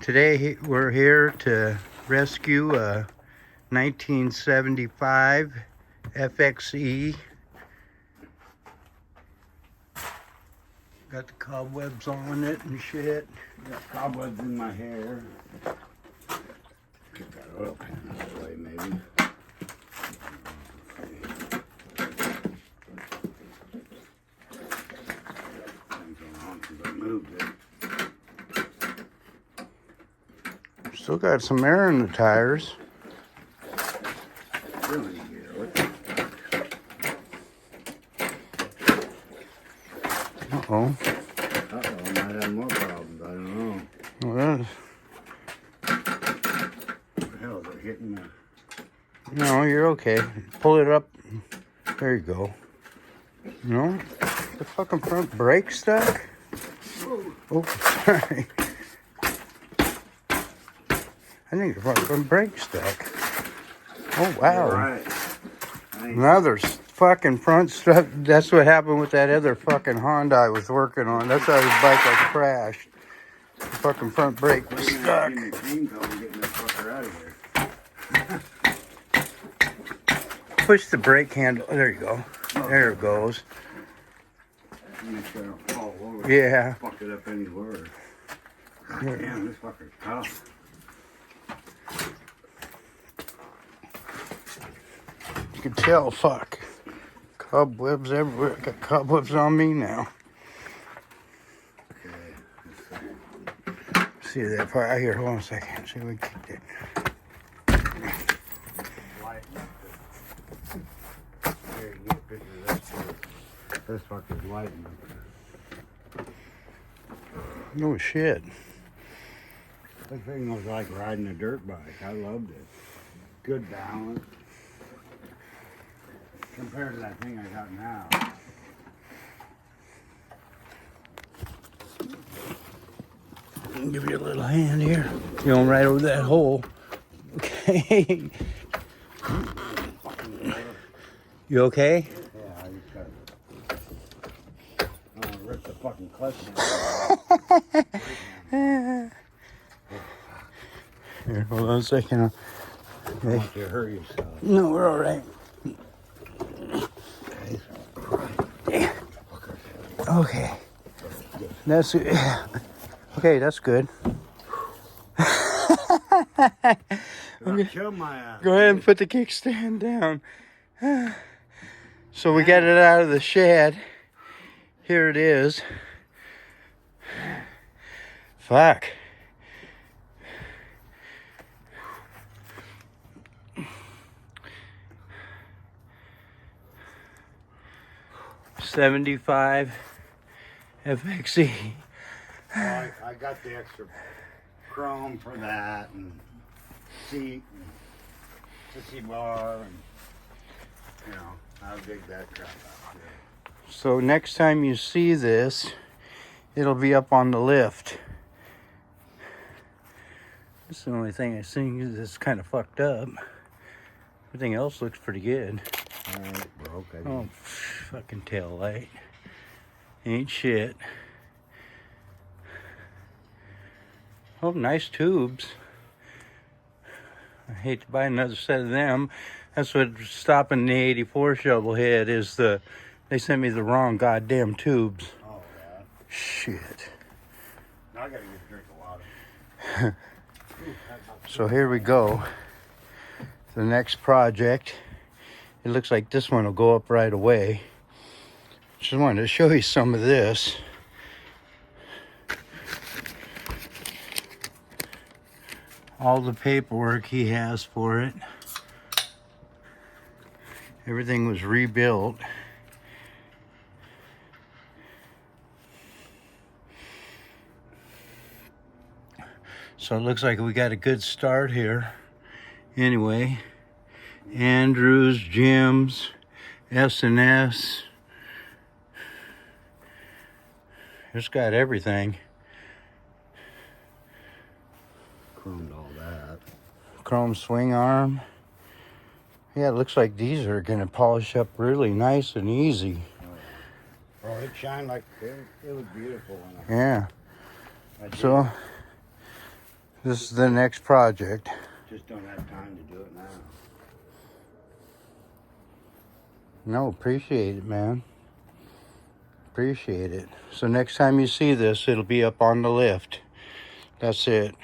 Today we're here to rescue a 1975 FXE. Got the cobwebs on it and shit. Got cobwebs in my hair. Get that oil pan out of the way, maybe. I moved it. Still got some air in the tires. Really here. What the fuck? Uh-oh. I might have more problems. I don't know. Well, What the hell is it hitting the... no, you're okay. Pull it up. There you go. No? The fucking front brake stuck? Oh, sorry. I think the fucking brake stuck. Oh, wow. You're right. Now there's fucking front stuff. That's what happened with that other fucking Honda I was working on. That's how his bike got crashed. The fucking front brake was stuck. Getting this fucker out of here. Push the brake handle. There you go. There it goes. Make sure I don't fall over. Yeah. Fuck it up anywhere. God damn, this fucker's tough. You can tell, fuck. Cobwebs everywhere. Got cobwebs on me now. Okay, See that part? Here, hold on a second. See if we can kick it. here, you get a picture of this. This fucker's lighting. No shit. This thing was like riding a dirt bike. I loved it. Good balance. Compared to that thing I got now. Give you a little hand here. You're going right over that hole. Okay. You okay? Yeah, I just gotta rip the fucking clutch down. Here, hold on a second. I want you to hurt yourself. No, we're all right. Okay. That's it. Okay, that's good. Okay. Kill my ass. Go ahead and put the kickstand down. So we got it out of the shed. Here it is. Fuck. '75 FXE. Well, I got the extra chrome for that, and seat, and sissy bar, and you know, I'll dig that crap out. So next time you see this, it'll be up on the lift. That's the only thing I think is it's kind of fucked up. Everything else looks pretty good. Alright, broke. Oh, fucking tail light. Ain't shit. Oh, nice tubes. I hate to buy another set of them. That's what's stopping the 84 Shovelhead is they sent me the wrong goddamn tubes. Oh, yeah. Shit. Now I gotta get a drink of water. So here we go. The next project. It looks like this one will go up right away. Just wanted to show you some of this. All the paperwork he has for it. Everything was rebuilt. So it looks like we got a good start here. Anyway, Andrews, Jim's, S&S. It's got everything. Chromed all that. Chrome swing arm. Yeah, it looks like these are gonna polish up really nice and easy. Oh, it shined like it was beautiful. Yeah. So This is the next project. Just don't have time to do it now. No, appreciate it, man. Appreciate it. So next time you see this, it'll be up on the lift. That's it.